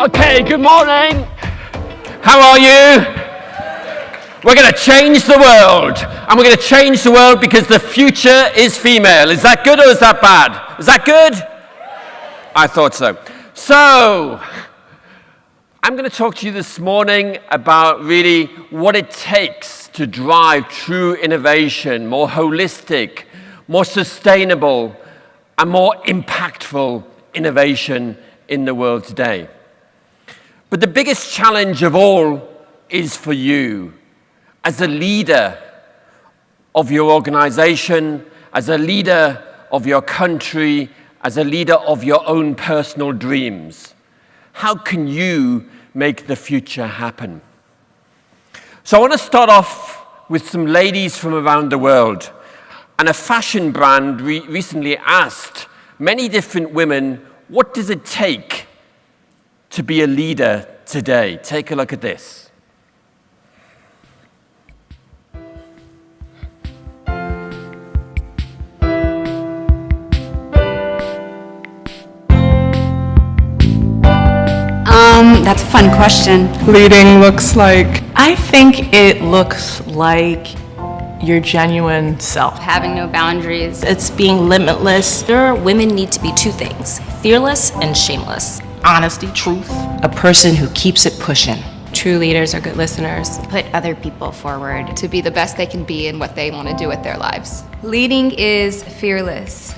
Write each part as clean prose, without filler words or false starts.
Okay, good morning. How are you? We're going to change the world. And we're going to change the world because the future is female. Is that good or is that bad? Is that good? I thought so. So, I'm going to talk to you this morning about really what it takes to drive true innovation, more holistic, more sustainable, and more impactful innovation in the world today. But the biggest challenge of all is for you as a leader of your organization, as a leader of your country, as a leader of your own personal dreams. How can you make the future happen? So I want to start off with some ladies from around the world. And a fashion brand recently asked many different women, what does it take to be a leader today? Take a look at this. That's a fun question. Leading looks like... I think it looks like your genuine self. Having no boundaries. It's being limitless. Women need to be two things: fearless and shameless. Honesty, truth. A person who keeps it pushing. True leaders are good listeners. Put other people forward to be the best they can be in what they want to do with their lives. Leading is fearless.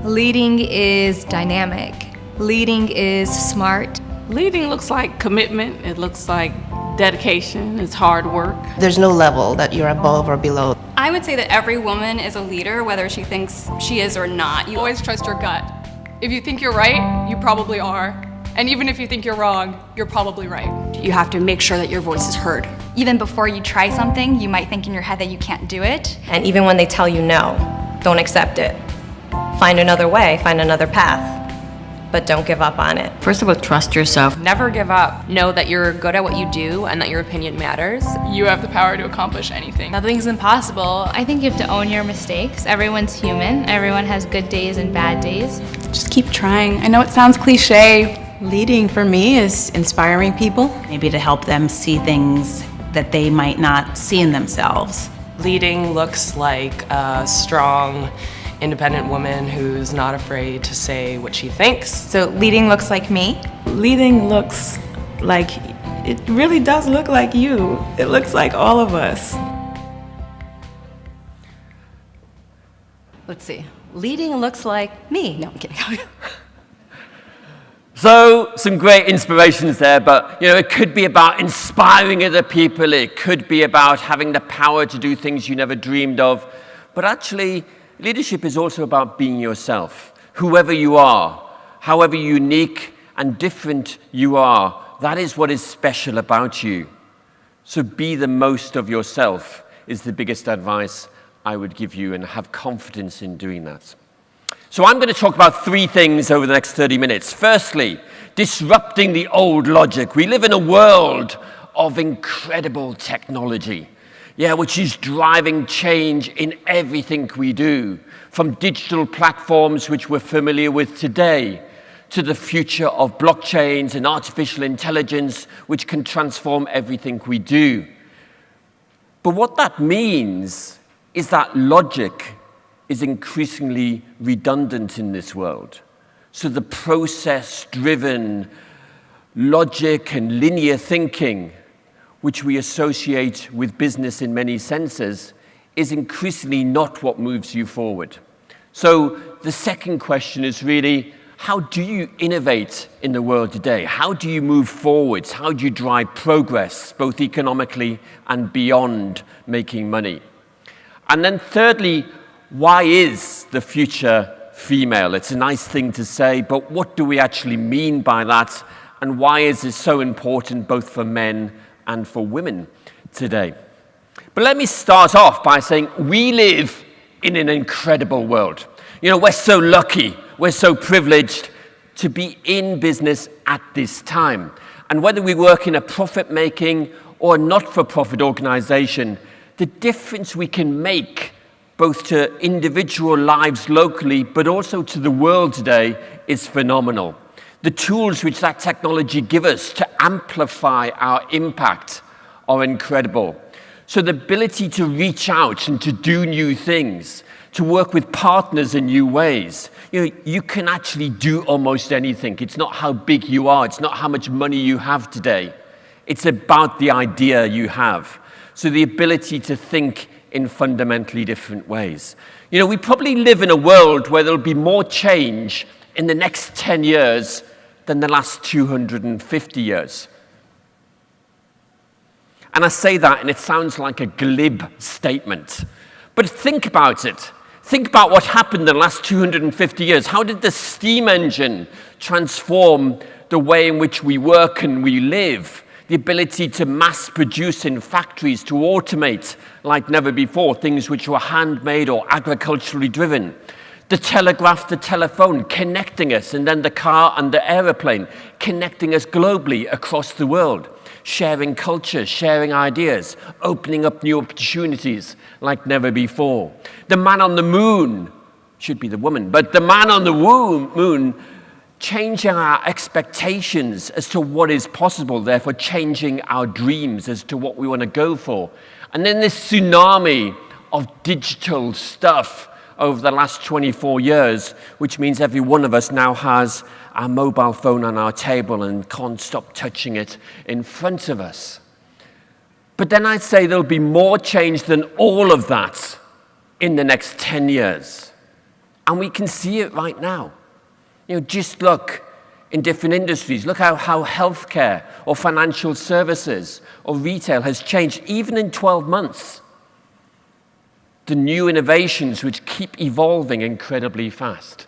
Leading is dynamic. Leading is smart. Leading looks like commitment. It looks like dedication. It's hard work. There's no level that you're above or below. I would say that every woman is a leader, whether she thinks she is or not. You always trust your gut. If you think you're right, you probably are. And even if you think you're wrong, you're probably right. You have to make sure that your voice is heard. Even before you try something, you might think in your head that you can't do it. And even when they tell you no, don't accept it. Find another way, find another path. But don't give up on it. First of all, trust yourself. Never give up. Know that you're good at what you do and that your opinion matters. You have the power to accomplish anything. Nothing's impossible. I think you have to own your mistakes. Everyone's human. Everyone has good days and bad days. Just keep trying. I know it sounds cliche. Leading for me is inspiring people, maybe to help them see things that they might not see in themselves. Leading looks like a strong, independent woman who's not afraid to say what she thinks. So leading looks like me? Leading looks like, it really does look like you. It looks like all of us. Let's see. Leading looks like me. No, I'm kidding. So, some great inspirations there, but it could be about inspiring other people. It could be about having the power to do things you never dreamed of. But actually, leadership is also about being yourself. Whoever you are, however unique and different you are, that is what is special about you. So be the most of yourself is the biggest advice I would give you, and have confidence in doing that. So I'm going to talk about three things over the next 30 minutes. Firstly, disrupting the old logic. We live in a world of incredible technology. Which is driving change in everything we do, from digital platforms which we're familiar with today, to the future of blockchains and artificial intelligence, which can transform everything we do. But what that means is that logic is increasingly redundant in this world. So the process-driven logic and linear thinking, which we associate with business in many senses, is increasingly not what moves you forward. So the second question is really, how do you innovate in the world today? How do you move forwards? How do you drive progress, both economically and beyond making money? And then thirdly, why is the future female? It's a nice thing to say, but what do we actually mean by that? And why is it so important both for men and for women today? But let me start off by saying we live in an incredible world. We're so lucky, we're so privileged to be in business at this time. And whether we work in a profit-making or a not-for-profit organization, the difference we can make both to individual lives locally, but also to the world today, is phenomenal. The tools which that technology gives us to amplify our impact are incredible. So the ability to reach out and to do new things, to work with partners in new ways, you can actually do almost anything. It's not how big you are. It's not how much money you have today. It's about the idea you have. So the ability to think in fundamentally different ways. We probably live in a world where there'll be more change in the next 10 years than the last 250 years. And I say that, and it sounds like a glib statement. But think about it. Think about what happened in the last 250 years. How did the steam engine transform the way in which we work and we live? The ability to mass produce in factories, to automate like never before, things which were handmade or agriculturally driven. The telegraph, the telephone, connecting us, and then the car and the aeroplane, connecting us globally across the world, sharing culture, sharing ideas, opening up new opportunities like never before. The man on the moon, should be the woman, but the man on the moon, changing our expectations as to what is possible, therefore changing our dreams as to what we want to go for. And then this tsunami of digital stuff over the last 24 years, which means every one of us now has our mobile phone on our table and can't stop touching it in front of us. But then I'd say there'll be more change than all of that in the next 10 years. And we can see it right now. Just look in different industries. Look how healthcare or financial services or retail has changed even in 12 months. The new innovations which keep evolving incredibly fast.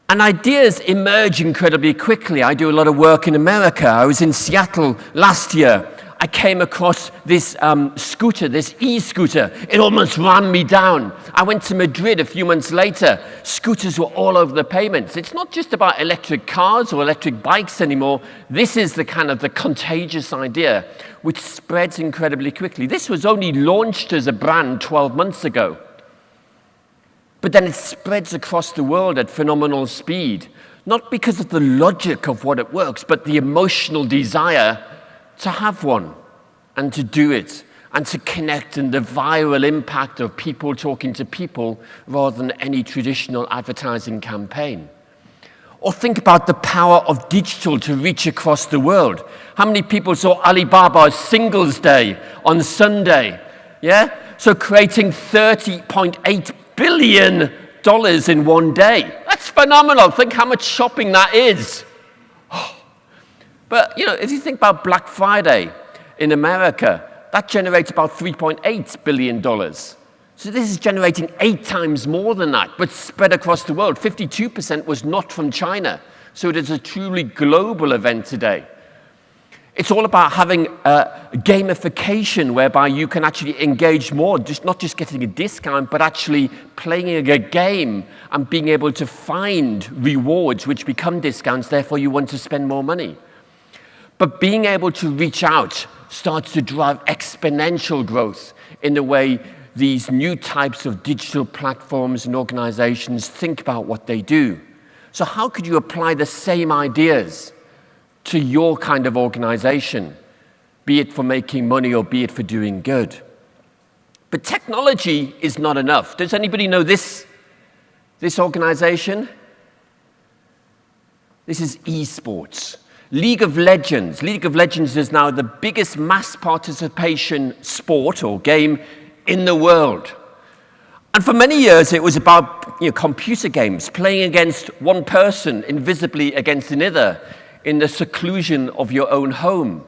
And ideas emerge incredibly quickly. I do a lot of work in America. I was in Seattle last year. I came across this scooter, this e-scooter. It almost ran me down. I went to Madrid a few months later. Scooters were all over the pavements. It's not just about electric cars or electric bikes anymore. This is the kind of the contagious idea which spreads incredibly quickly. This was only launched as a brand 12 months ago. But then it spreads across the world at phenomenal speed, not because of the logic of what it works, but the emotional desire to have one and to do it and to connect, and the viral impact of people talking to people rather than any traditional advertising campaign. Or think about the power of digital to reach across the world. How many people saw Alibaba's Singles Day on Sunday? Yeah? So creating $30.8 billion in one day. That's phenomenal. Think how much shopping that is. But, if you think about Black Friday in America, that generates about $3.8 billion. So this is generating 8 times more than that, but spread across the world. 52% was not from China. So it is a truly global event today. It's all about having gamification whereby you can actually engage more, not just getting a discount, but actually playing a game and being able to find rewards which become discounts, therefore you want to spend more money. But being able to reach out starts to drive exponential growth in the way these new types of digital platforms and organizations think about what they do. So how could you apply the same ideas to your kind of organization, be it for making money or be it for doing good? But technology is not enough. Does anybody know this organization? This is esports. League of Legends. League of Legends is now the biggest mass participation sport or game in the world. And for many years, it was about computer games, playing against one person, invisibly against another, in the seclusion of your own home.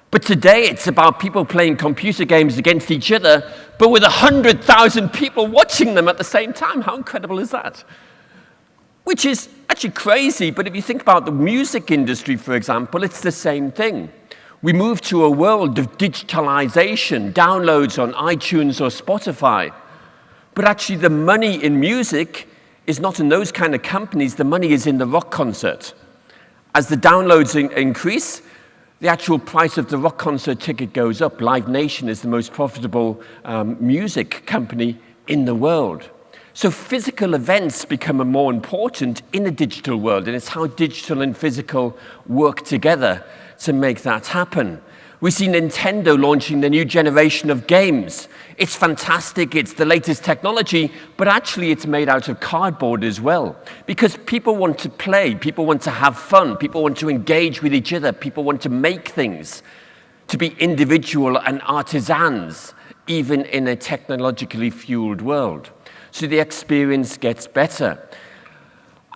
But today, it's about people playing computer games against each other, but with 100,000 people watching them at the same time. How incredible is that? Which is actually crazy, but if you think about the music industry, for example, it's the same thing. We move to a world of digitalization, downloads on iTunes or Spotify. But actually the money in music is not in those kind of companies, the money is in the rock concert. As the downloads increase, the actual price of the rock concert ticket goes up. Live Nation is the most profitable music company in the world. So physical events become more important in a digital world, and it's how digital and physical work together to make that happen. We see Nintendo launching the new generation of games. It's fantastic, it's the latest technology, but actually it's made out of cardboard as well. Because people want to play, people want to have fun, people want to engage with each other, people want to make things, to be individual and artisans, even in a technologically fueled world. So the experience gets better.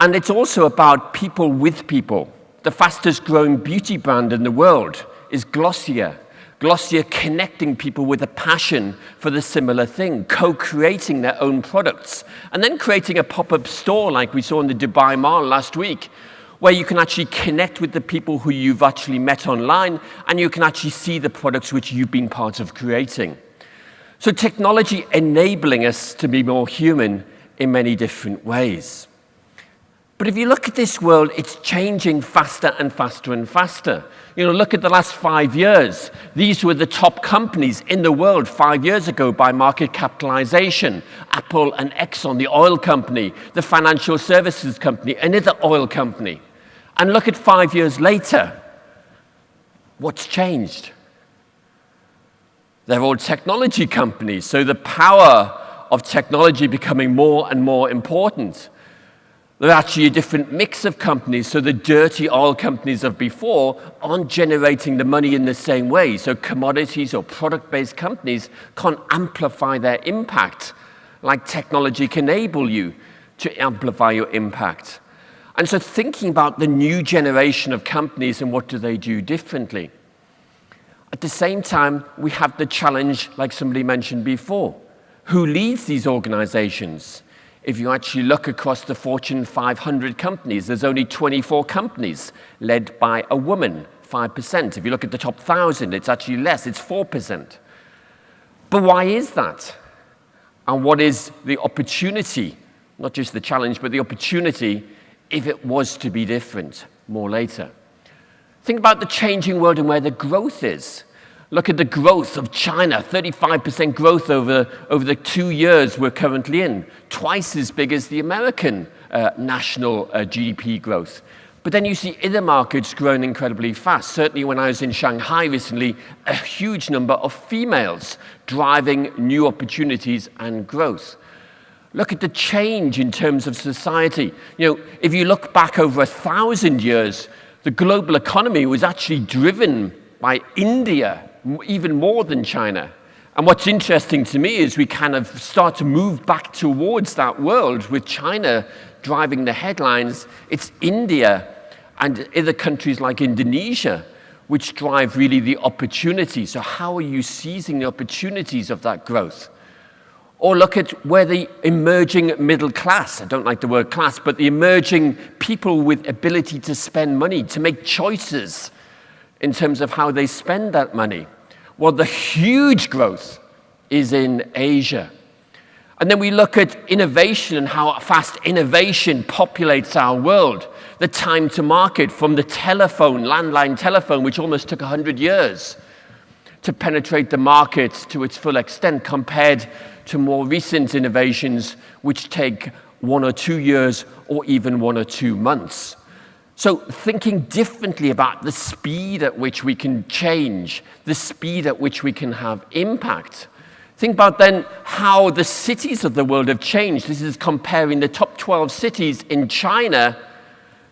And it's also about people with people. The fastest growing beauty brand in the world is Glossier. Glossier connecting people with a passion for the similar thing, co-creating their own products, and then creating a pop-up store like we saw in the Dubai Mall last week, where you can actually connect with the people who you've actually met online, and you can actually see the products which you've been part of creating. So technology enabling us to be more human in many different ways. But if you look at this world, it's changing faster and faster and faster. You know, look at the last 5 years. These were the top companies in the world 5 years ago by market capitalization. Apple and Exxon, the oil company, the financial services company, another oil company. And look at 5 years later. What's changed? They're all technology companies, so the power of technology becoming more and more important. They're actually a different mix of companies, so the dirty oil companies of before aren't generating the money in the same way. So commodities or product-based companies can't amplify their impact like technology can enable you to amplify your impact. And so thinking about the new generation of companies and what do they do differently. At the same time, we have the challenge, like somebody mentioned before, who leads these organizations? If you actually look across the Fortune 500 companies, there's only 24 companies led by a woman, 5%. If you look at the top 1,000, it's actually less, it's 4%. But why is that? And what is the opportunity, not just the challenge, but the opportunity if it was to be different more later? Think about the changing world and where the growth is. Look at the growth of China, 35% growth over the 2 years we're currently in, twice as big as the American national GDP growth. But then you see other markets growing incredibly fast. Certainly when I was in Shanghai recently, a huge number of females driving new opportunities and growth. Look at the change in terms of society. You know, if you look back over 1,000 years, the global economy was actually driven by India, even more than China. And what's interesting to me is we kind of start to move back towards that world with China driving the headlines. It's India and other countries like Indonesia which drive really the opportunity. So how are you seizing the opportunities of that growth? Or look at where the emerging middle class, I don't like the word class, but the emerging people with ability to spend money, to make choices in terms of how they spend that money. Well, the huge growth is in Asia. And then we look at innovation and how fast innovation populates our world. The time to market from the telephone, landline telephone, which almost took 100 years to penetrate the market to its full extent, compared to more recent innovations which take 1 or 2 years or even 1 or 2 months. So thinking differently about the speed at which we can change, the speed at which we can have impact. Think about then how the cities of the world have changed. This is comparing the top 12 cities in China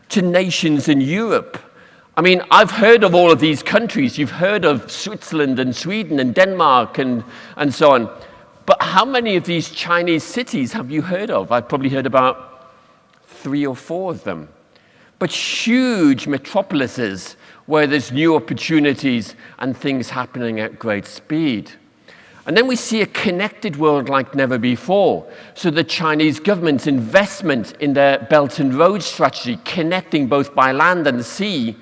to nations in Europe. I mean, I've heard of all of these countries. You've heard of Switzerland and Sweden and Denmark and so on. But how many of these Chinese cities have you heard of? I've probably heard about 3 or 4 of them. But huge metropolises where there's new opportunities and things happening at great speed. And then we see a connected world like never before. So the Chinese government's investment in their Belt and Road strategy, connecting both by land and sea,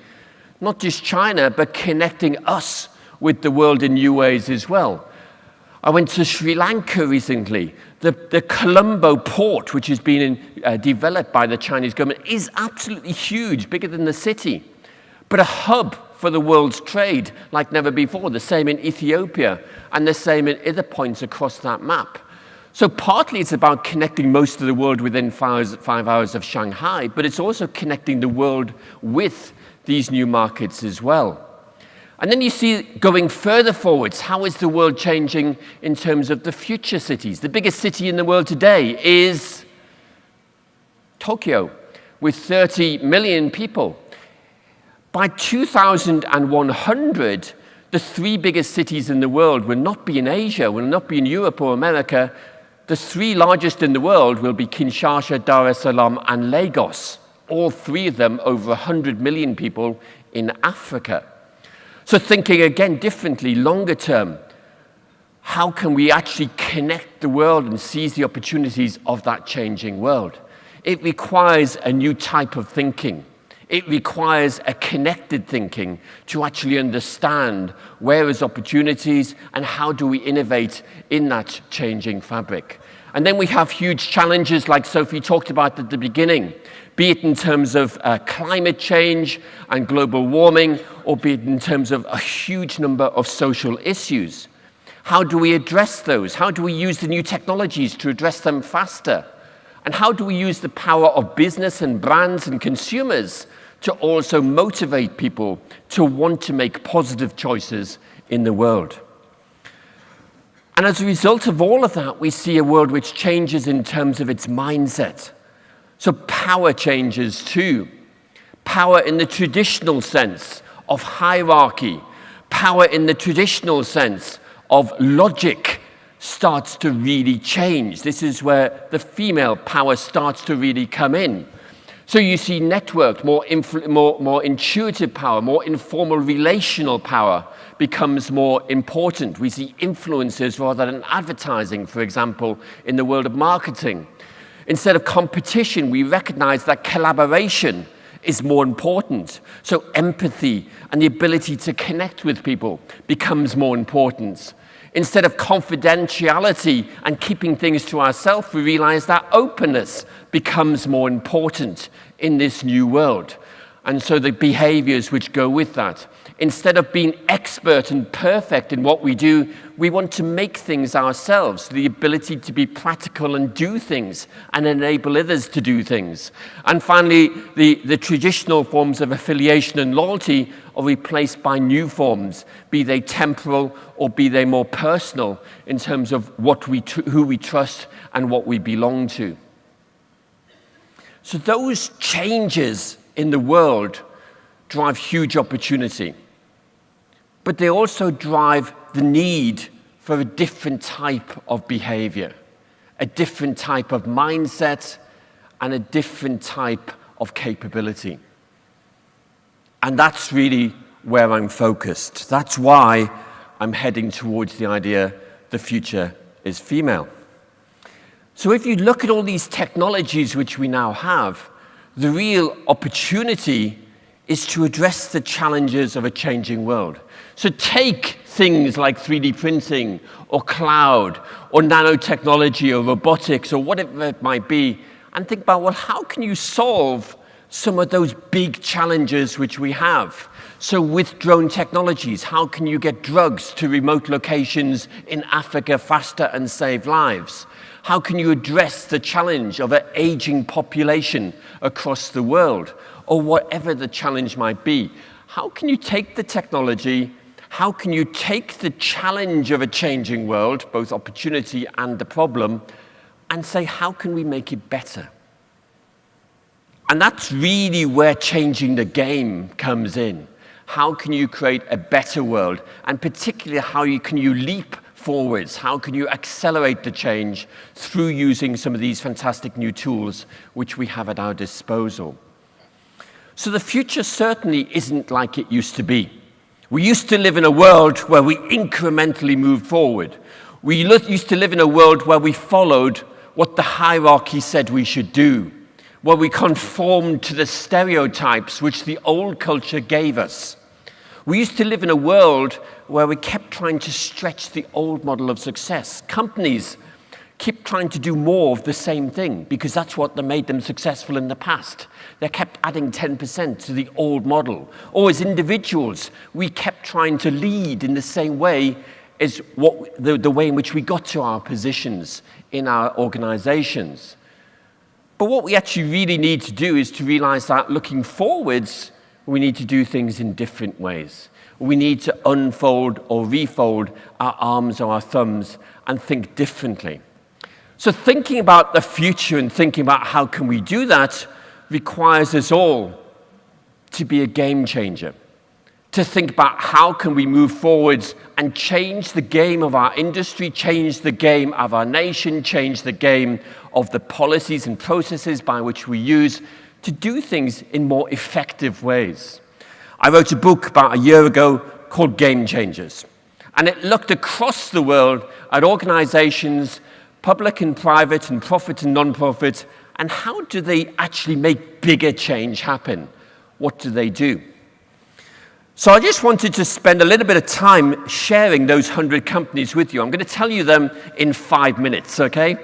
not just China, but connecting us with the world in new ways as well. I went to Sri Lanka recently. The Colombo port, which has been developed by the Chinese government, is absolutely huge, bigger than the city, but a hub for the world's trade like never before. The same in Ethiopia and the same in other points across that map. So partly it's about connecting most of the world within 5 hours of Shanghai, but it's also connecting the world with these new markets as well. And then you see, going further forwards, how is the world changing in terms of the future cities? The biggest city in the world today is Tokyo, with 30 million people. By 2100, the 3 biggest cities in the world will not be in Asia, will not be in Europe or America. The 3 largest in the world will be Kinshasa, Dar es Salaam, and Lagos. All 3 of them over 100 million people in Africa. So thinking again differently, longer term, how can we actually connect the world and seize the opportunities of that changing world? It requires a new type of thinking. It requires a connected thinking to actually understand where is opportunities and how do we innovate in that changing fabric. And then we have huge challenges like Sophie talked about at the beginning, be it in terms of climate change and global warming, or be it in terms of a huge number of social issues. How do we address those? How do we use the new technologies to address them faster? And how do we use the power of business and brands and consumers to also motivate people to want to make positive choices in the world? And as a result of all of that, we see a world which changes in terms of its mindset. So power changes too. Power in the traditional sense of hierarchy, power in the traditional sense of logic starts to really change. This is where the female power starts to really come in. So you see networked, more intuitive power, more informal relational power becomes more important. We see influencers rather than advertising, for example, in the world of marketing. Instead of competition, we recognize that collaboration is more important. So empathy and the ability to connect with people becomes more important. Instead of confidentiality and keeping things to ourselves, we realize that openness becomes more important in this new world. And so the behaviors which go with that. Instead of being expert and perfect in what we do, we want to make things ourselves, the ability to be practical and do things and enable others to do things. And finally, the traditional forms of affiliation and loyalty are replaced by new forms, be they temporal or be they more personal in terms of who we trust and what we belong to. So those changes in the world drive huge opportunity. But they also drive the need for a different type of behavior, a different type of mindset, and a different type of capability. And that's really where I'm focused. That's why I'm heading towards the idea the future is female. So if you look at all these technologies which we now have, the real opportunity is to address the challenges of a changing world. So take things like 3D printing or cloud or nanotechnology or robotics or whatever it might be and think about, well, how can you solve some of those big challenges which we have? So with drone technologies, how can you get drugs to remote locations in Africa faster and save lives? How can you address the challenge of an aging population across the world? Or whatever the challenge might be. How can you take the technology, how can you take the challenge of a changing world, both opportunity and the problem, and say, how can we make it better? And that's really where changing the game comes in. How can you create a better world? And particularly, can you leap forwards? How can you accelerate the change through using some of these fantastic new tools which we have at our disposal? So the future certainly isn't like it used to be. We used to live in a world where we incrementally moved forward. We used to live in a world where we followed what the hierarchy said we should do, where we conformed to the stereotypes which the old culture gave us. We used to live in a world where we kept trying to stretch the old model of success. Companies keep trying to do more of the same thing because that's what made them successful in the past. They kept adding 10% to the old model. Or as individuals, we kept trying to lead in the same way as the way in which we got to our positions in our organizations. But what we actually really need to do is to realize that looking forwards, we need to do things in different ways. We need to unfold or refold our arms or our thumbs and think differently. So thinking about the future and thinking about how can we do that requires us all to be a game changer, to think about how can we move forwards and change the game of our industry, change the game of our nation, change the game of the policies and processes by which we use to do things in more effective ways. I wrote a book about a year ago called Game Changers, and it looked across the world at organizations, public and private and profit and non-profit, and how do they actually make bigger change happen? What do they do? So I just wanted to spend a little bit of time sharing those 100 companies with you. I'm going to tell you them in 5 minutes, okay?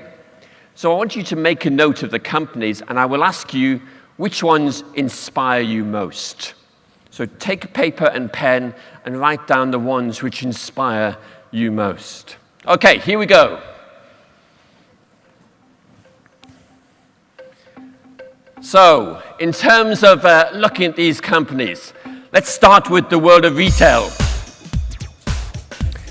So I want you to make a note of the companies, and I will ask you which ones inspire you most. So take a paper and pen and write down the ones which inspire you most. Okay, here we go. So, in terms of looking at these companies, let's start with the world of retail.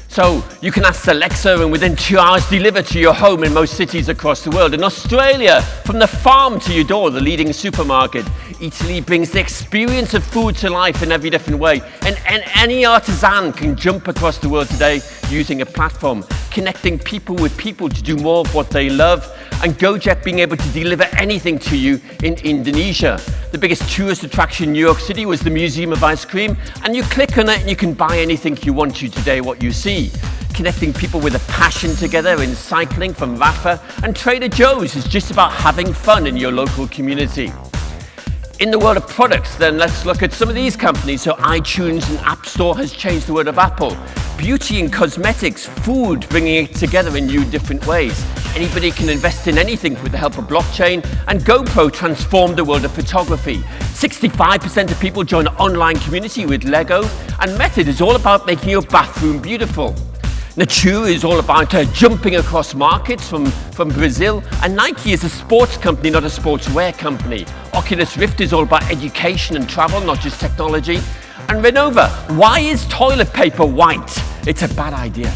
So, you can ask Alexa and within 2 hours deliver to your home in most cities across the world. In Australia, from the farm to your door, the leading supermarket. Italy brings the experience of food to life in every different way. And any artisan can jump across the world today using a platform, connecting people with people to do more of what they love. And Gojek being able to deliver anything to you in Indonesia. The biggest tourist attraction in New York City was the Museum of Ice Cream, and you click on it and you can buy anything you want to today, what you see. Connecting people with a passion together in cycling from Rafa, and Trader Joe's is just about having fun in your local community. In the world of products, then let's look at some of these companies. So iTunes and App Store has changed the world of Apple. Beauty and cosmetics, food, bringing it together in new different ways. Anybody can invest in anything with the help of blockchain, and GoPro transformed the world of photography. 65% of people join an online community with Lego, and Method is all about making your bathroom beautiful. Nature is all about jumping across markets from Brazil, and Nike is a sports company, not a sportswear company. Oculus Rift is all about education and travel, not just technology. And Renova, why is toilet paper white? It's a bad idea.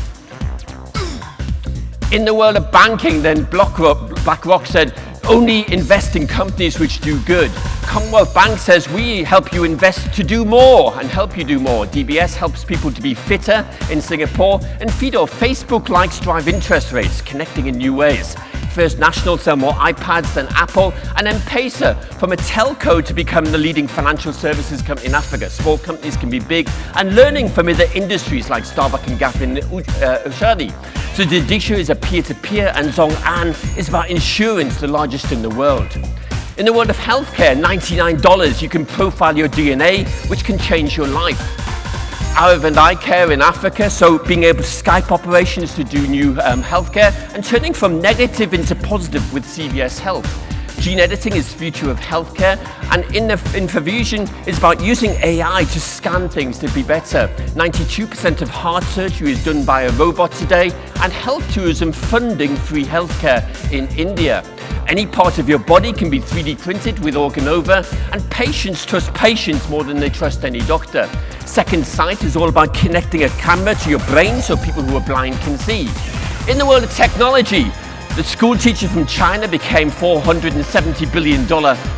In the world of banking, then BlackRock said, only invest in companies which do good. Commonwealth Bank says, we help you invest to do more and help you do more. DBS helps people to be fitter in Singapore. And Fido, Facebook likes drive interest rates, connecting in new ways. First National sell more iPads than Apple, and M-Pesa from a telco to become the leading financial services company in Africa. Small companies can be big, and learning from other industries like Starbucks and Gap in Ushadi. So Didisha is a peer-to-peer, and Zhong'an is about insurance, the largest in the world. In the world of healthcare, $99, you can profile your DNA, which can change your life. Arab and Eye Care in Africa, so being able to Skype operations to do new healthcare, and turning from negative into positive with CVS Health. Gene editing is the future of healthcare, and Infovision is about using AI to scan things to be better. 92% of heart surgery is done by a robot today, and health tourism funding free healthcare in India. Any part of your body can be 3D printed with Organova, and patients trust patients more than they trust any doctor. Second Sight is all about connecting a camera to your brain so people who are blind can see. In the world of technology, the school teacher from China became $470 billion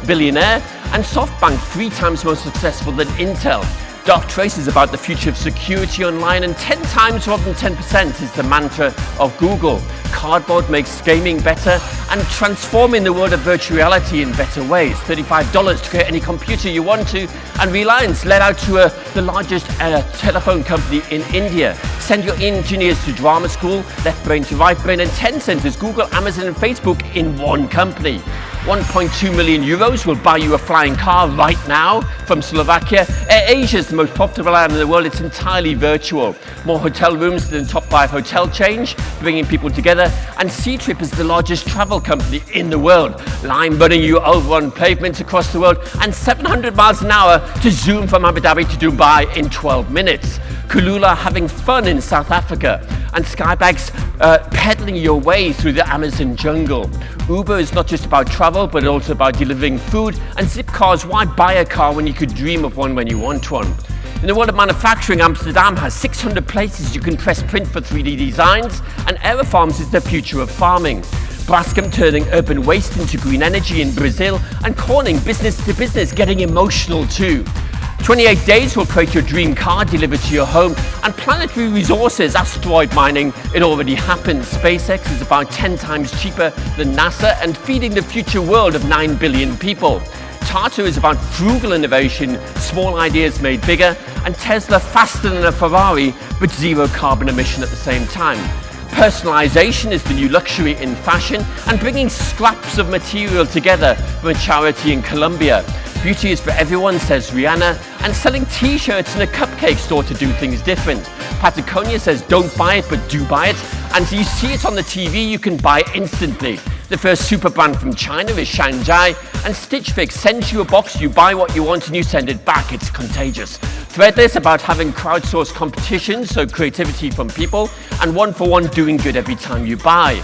billionaire, and SoftBank 3 times more successful than Intel. Darktrace is about the future of security online, and 10 times rather than 10% is the mantra of Google. Cardboard makes gaming better and transforming the world of virtual reality in better ways. $35 to create any computer you want to, and Reliance led out to the largest telephone company in India. Send your engineers to drama school, left brain to right brain, and Tencent is Google, Amazon, and Facebook in one company. 1.2 million euros will buy you a flying car right now from Slovakia. AirAsia is the most profitable airline in the world. It's entirely virtual. More hotel rooms than the top 5 hotel chains, bringing people together. And Ctrip is the largest travel company in the world. Lime running you over on pavements across the world, and 700 miles an hour to zoom from Abu Dhabi to Dubai in 12 minutes. Kulula having fun in South Africa, and Skybags pedaling your way through the Amazon jungle. Uber is not just about travel, but also about delivering food. And Zipcars, why buy a car when you could dream of one when you want one? In the world of manufacturing, Amsterdam has 600 places you can press print for 3D designs, and aerofarms is the future of farming. Braskem turning urban waste into green energy in Brazil, and Corning business to business getting emotional too. 28 days will create your dream car delivered to your home, and planetary resources, asteroid mining, it already happens. SpaceX is about 10 times cheaper than NASA and feeding the future world of 9 billion people. Tata is about frugal innovation, small ideas made bigger, and Tesla faster than a Ferrari, but zero carbon emission at the same time. Personalization is the new luxury in fashion, and bringing scraps of material together from a charity in Colombia. Beauty is for everyone, says Rihanna, and selling t-shirts in a cupcake store to do things different. Patagonia says don't buy it, but do buy it, and you see it on the TV, you can buy instantly. The first super brand from China is Shanghai, and Stitch Fix sends you a box, you buy what you want and you send it back. It's contagious. Threadless about having crowdsourced competitions, so creativity from people, and one-for-one doing good every time you buy.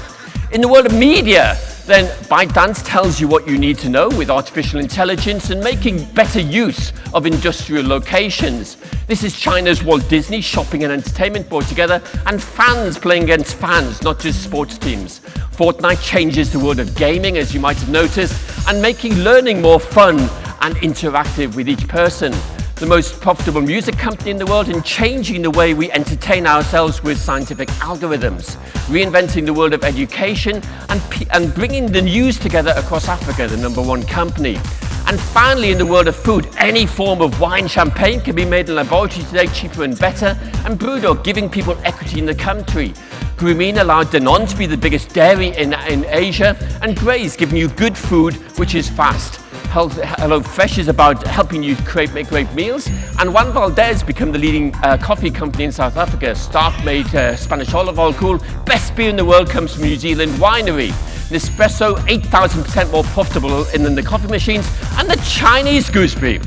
In the world of media, then ByteDance tells you what you need to know with artificial intelligence and making better use of industrial locations. This is China's Walt Disney shopping and entertainment brought together, and fans playing against fans, not just sports teams. Fortnite changes the world of gaming, as you might have noticed, and making learning more fun and interactive with each person. The most profitable music company in the world, and changing the way we entertain ourselves with scientific algorithms, reinventing the world of education and bringing the news together across Africa, the #1 company. And finally, in the world of food, any form of wine, champagne can be made in a laboratory today, cheaper and better, and Brewdog giving people equity in the country. Grumine allowed Danone to be the biggest dairy in Asia, and Gray's giving you good food, which is fast. HelloFresh is about helping you make great meals, and Juan Valdez become the leading coffee company in South Africa. Stark made Spanish olive oil cool. Best beer in the world comes from New Zealand winery. Nespresso, 8,000% more profitable than the coffee machines, and the Chinese gooseberry,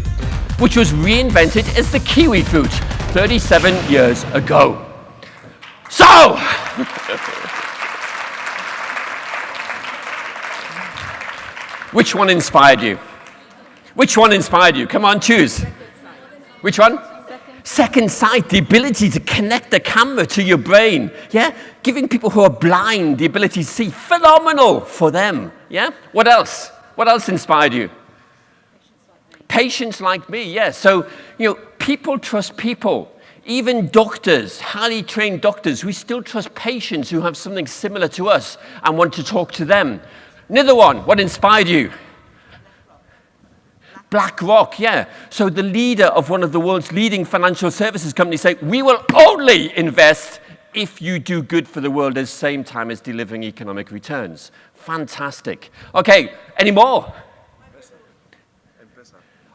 which was reinvented as the kiwi fruit 37 years ago. So, which one inspired you? Which one inspired you? Come on, choose. Which one? Second sight, the ability to connect the camera to your brain. Yeah? Giving people who are blind the ability to see. Phenomenal for them. Yeah? What else? What else inspired you? Patients like me, yeah. So, people trust people. Even doctors, highly trained doctors, we still trust patients who have something similar to us and want to talk to them. Another one, what inspired you? BlackRock, yeah. So the leader of one of the world's leading financial services companies say, we will only invest if you do good for the world at the same time as delivering economic returns. Fantastic. Okay, any more?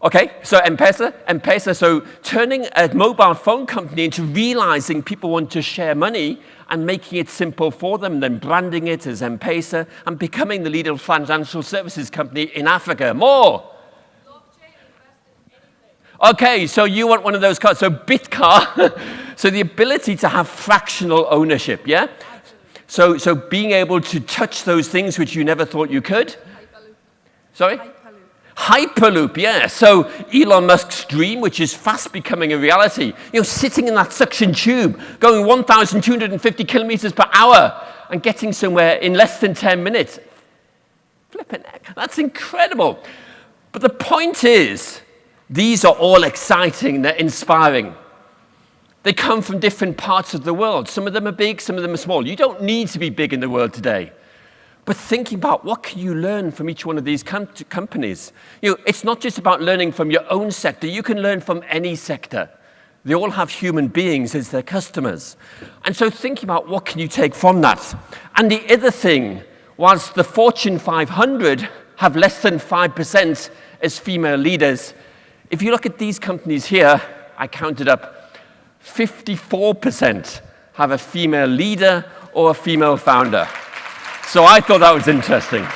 Okay, so M-Pesa, so turning a mobile phone company into realizing people want to share money and making it simple for them, then branding it as M-Pesa and becoming the leading financial services company in Africa. More. Okay, so you want one of those cars. So Bitcar, so the ability to have fractional ownership, yeah? So being able to touch those things which you never thought you could. Sorry? Hyperloop, yeah. So Elon Musk's dream, which is fast becoming a reality. Sitting in that suction tube, going 1,250 kilometers per hour and getting somewhere in less than 10 minutes. Flipping heck, that's incredible. But the point is, these are all exciting, they're inspiring. They come from different parts of the world. Some of them are big, some of them are small. You don't need to be big in the world today. But thinking about what can you learn from each one of these companies. It's not just about learning from your own sector. You can learn from any sector. They all have human beings as their customers. And so thinking about what can you take from that. And the other thing, whilst the Fortune 500 have less than 5% as female leaders, if you look at these companies here, I counted up, 54% have a female leader or a female founder. So I thought that was interesting.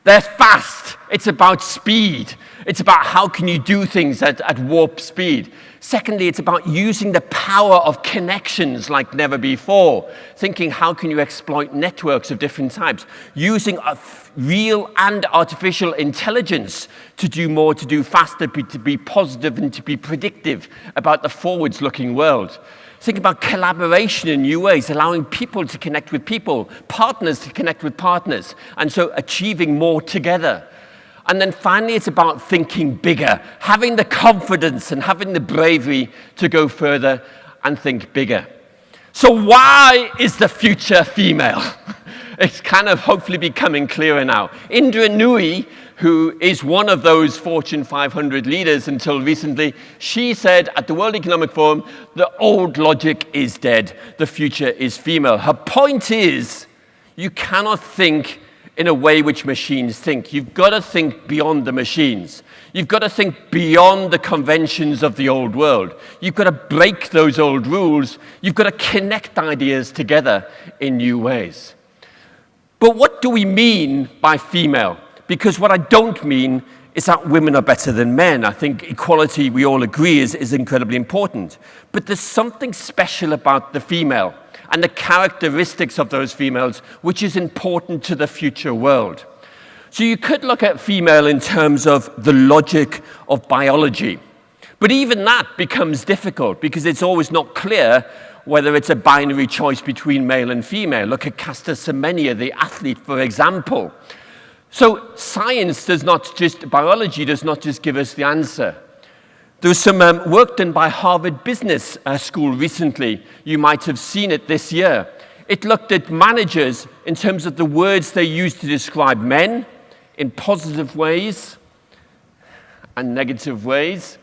They're fast. It's about speed. It's about how can you do things at warp speed. Secondly, it's about using the power of connections like never before. Thinking how can you exploit networks of different types. Using real and artificial intelligence to do more, to do faster, to be positive and to be predictive about the forwards-looking world. Think about collaboration in new ways, allowing people to connect with people, partners to connect with partners, and so achieving more together. And then finally, it's about thinking bigger, having the confidence and having the bravery to go further and think bigger. So why is the future female? It's kind of hopefully becoming clearer now. Indra Nooyi, who is one of those Fortune 500 leaders until recently, she said at the World Economic Forum, the old logic is dead, the future is female. Her point is, you cannot think in a way which machines think. You've got to think beyond the machines. You've got to think beyond the conventions of the old world. You've got to break those old rules. You've got to connect ideas together in new ways. But what do we mean by female? Because what I don't mean is that women are better than men. I think equality, we all agree, is incredibly important. But there's something special about the female and the characteristics of those females, which is important to the future world. So you could look at female in terms of the logic of biology. But even that becomes difficult because it's always not clear whether it's a binary choice between male and female. Look at Caster Semenya, the athlete, for example. So science biology does not just give us the answer. There was some work done by Harvard Business School recently. You might have seen it this year. It looked at managers in terms of the words they use to describe men in positive ways and negative ways,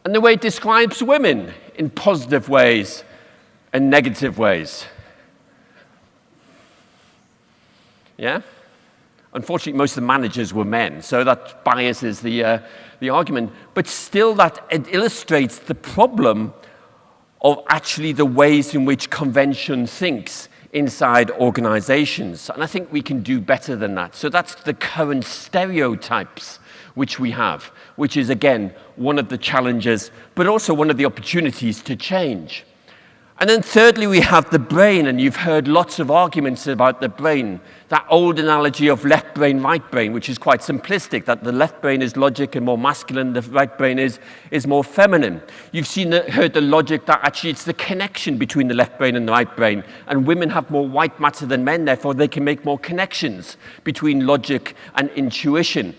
and the way it describes women in positive ways and negative ways. Yeah? Unfortunately, most of the managers were men, so that biases the argument. But still, it illustrates the problem of actually the ways in which convention thinks inside organizations. And I think we can do better than that. So that's the current stereotypes which we have, which is, again, one of the challenges, but also one of the opportunities to change. And then thirdly, we have the brain, and you've heard lots of arguments about the brain. That old analogy of left brain, right brain, which is quite simplistic, that the left brain is logic and more masculine, the right brain is more feminine. You've heard the logic that actually it's the connection between the left brain and the right brain, and women have more white matter than men, therefore they can make more connections between logic and intuition.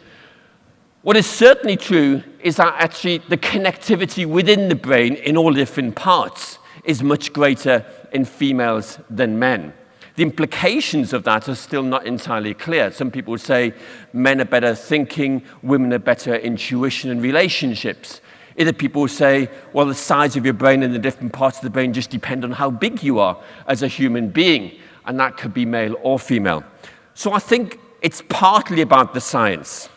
What is certainly true is that actually the connectivity within the brain in all different parts is much greater in females than men. The implications of that are still not entirely clear. Some people say men are better thinking, women are better at intuition and relationships. Other people say, well, the size of your brain and the different parts of the brain just depend on how big you are as a human being, and that could be male or female. So I think it's partly about the science.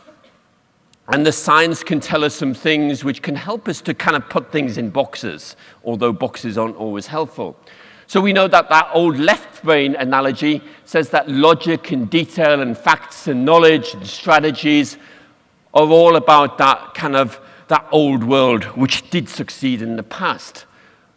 And the science can tell us some things which can help us to kind of put things in boxes, although boxes aren't always helpful. So we know that that old left brain analogy says that logic and detail and facts and knowledge and strategies are all about that old world which did succeed in the past.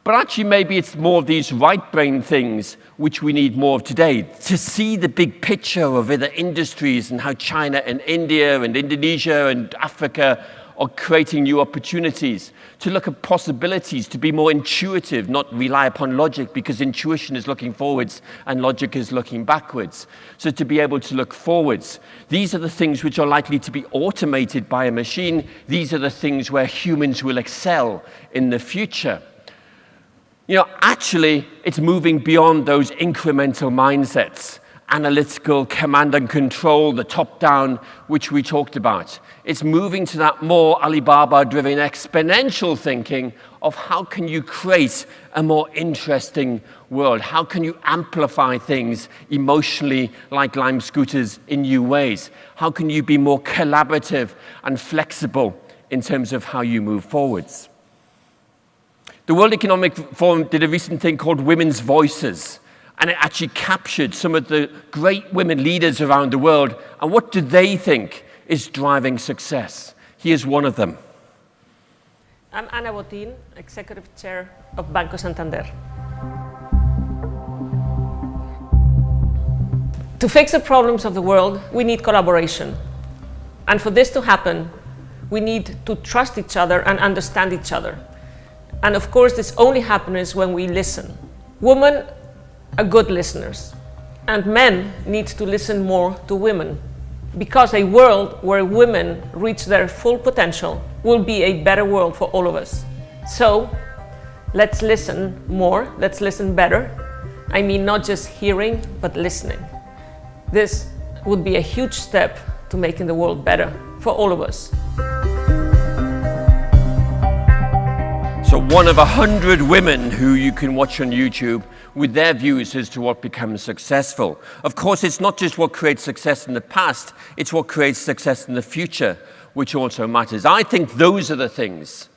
But actually maybe it's more of these right brain things which we need more of today, to see the big picture of other industries and how China and India and Indonesia and Africa are creating new opportunities, to look at possibilities, to be more intuitive, not rely upon logic, because intuition is looking forwards and logic is looking backwards. So to be able to look forwards. These are the things which are likely to be automated by a machine. These are the things where humans will excel in the future. Actually, it's moving beyond those incremental mindsets, analytical, command and control, the top-down, which we talked about. It's moving to that more Alibaba-driven exponential thinking of how can you create a more interesting world? How can you amplify things emotionally like Lime scooters in new ways? How can you be more collaborative and flexible in terms of how you move forwards? The World Economic Forum did a recent thing called Women's Voices. And it actually captured some of the great women leaders around the world. And what do they think is driving success? Here's one of them. I'm Ana Botín, Executive Chair of Banco Santander. To fix the problems of the world, we need collaboration. And for this to happen, we need to trust each other and understand each other. And of course, this only happens when we listen. Women are good listeners, and men need to listen more to women, because a world where women reach their full potential will be a better world for all of us. So let's listen more, let's listen better. I mean, not just hearing, but listening. This would be a huge step to making the world better for all of us. So one of 100 women who you can watch on YouTube with their views as to what becomes successful. Of course, it's not just what creates success in the past, it's what creates success in the future, which also matters. I think those are the things,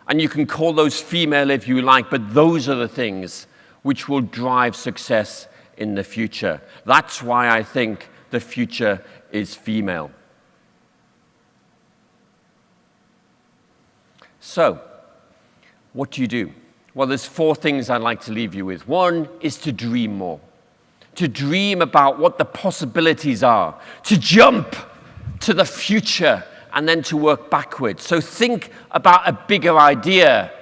and you can call those female if you like, but those are the things which will drive success in the future. That's why I think the future is female. So, what do you do? Well, there's 4 things I'd like to leave you with. One is to dream more. To dream about what the possibilities are. To jump to the future and then to work backwards. So think about a bigger idea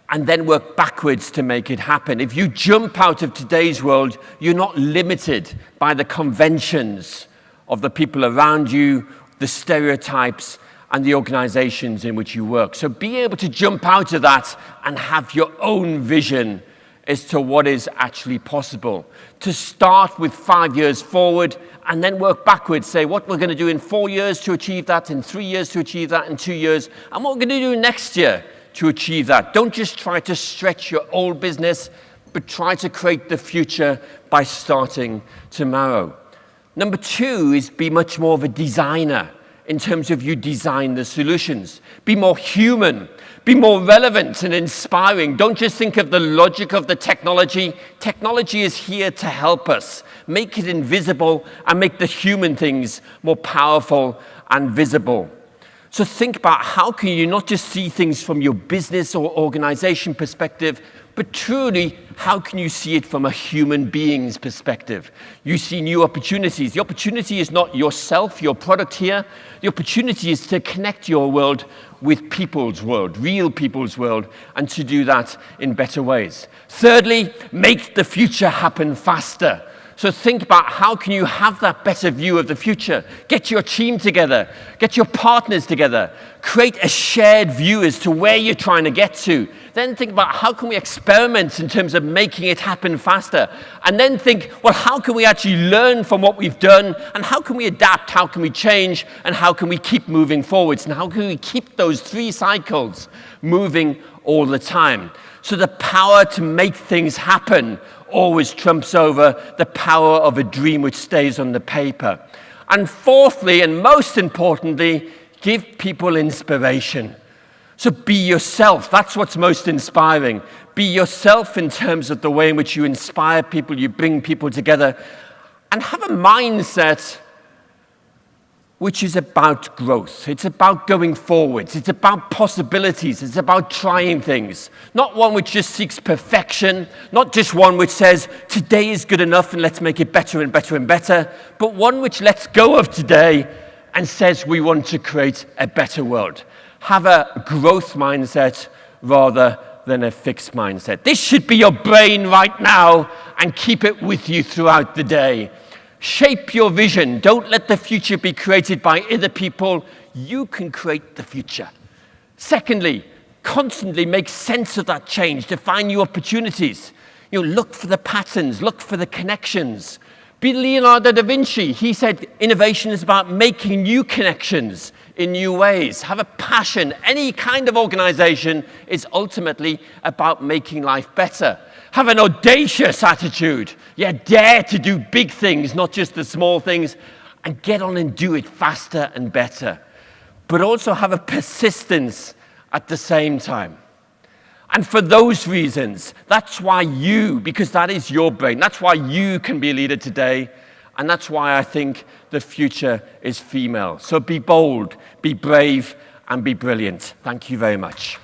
and then work backwards to make it happen. If you jump out of today's world, you're not limited by the conventions of the people around you, the stereotypes, and the organizations in which you work. So be able to jump out of that and have your own vision as to what is actually possible. To start with 5 years forward and then work backwards, say what we're going to do in 4 years to achieve that, in 3 years to achieve that, in 2 years, and what we're going to do next year to achieve that. Don't just try to stretch your old business, but try to create the future by starting tomorrow. Number 2 is be much more of a designer in terms of you design the solutions. Be more human, be more relevant and inspiring. Don't just think of the logic of the technology. Technology is here to help us. Make it invisible and make the human things more powerful and visible. So think about how can you not just see things from your business or organization perspective, but truly, how can you see it from a human being's perspective? You see new opportunities. The opportunity is not yourself, your product here. The opportunity is to connect your world with people's world, real people's world, and to do that in better ways. Thirdly, make the future happen faster. So think about how can you have that better view of the future. Get your team together, get your partners together, create a shared view as to where you're trying to get to. Then think about how can we experiment in terms of making it happen faster. And then think, well, how can we actually learn from what we've done, and how can we adapt, how can we change, and how can we keep moving forwards, and how can we keep those 3 cycles moving all the time. So the power to make things happen always trumps over the power of a dream which stays on the paper. And fourthly, and most importantly, give people inspiration. So be yourself. That's what's most inspiring. Be yourself in terms of the way in which you inspire people, you bring people together, and have a mindset which is about growth. It's about going forwards. It's about possibilities. It's about trying things. Not one which just seeks perfection, not just one which says, today is good enough and let's make it better and better and better, but one which lets go of today and says we want to create a better world. Have a growth mindset rather than a fixed mindset. This should be your brain right now and keep it with you throughout the day. Shape your vision. Don't let the future be created by other people. You can create the future. Secondly, constantly make sense of that change. Define new opportunities. Look for the patterns. Look for the connections. Be Leonardo da Vinci. He said innovation is about making new connections in new ways. Have a passion. Any kind of organization is ultimately about making life better. Have an audacious attitude. Dare to do big things, not just the small things, and get on and do it faster and better. But also have a persistence at the same time. And for those reasons, that's why you, because that is your brain, that's why you can be a leader today. And that's why I think the future is female. So be bold, be brave, and be brilliant. Thank you very much.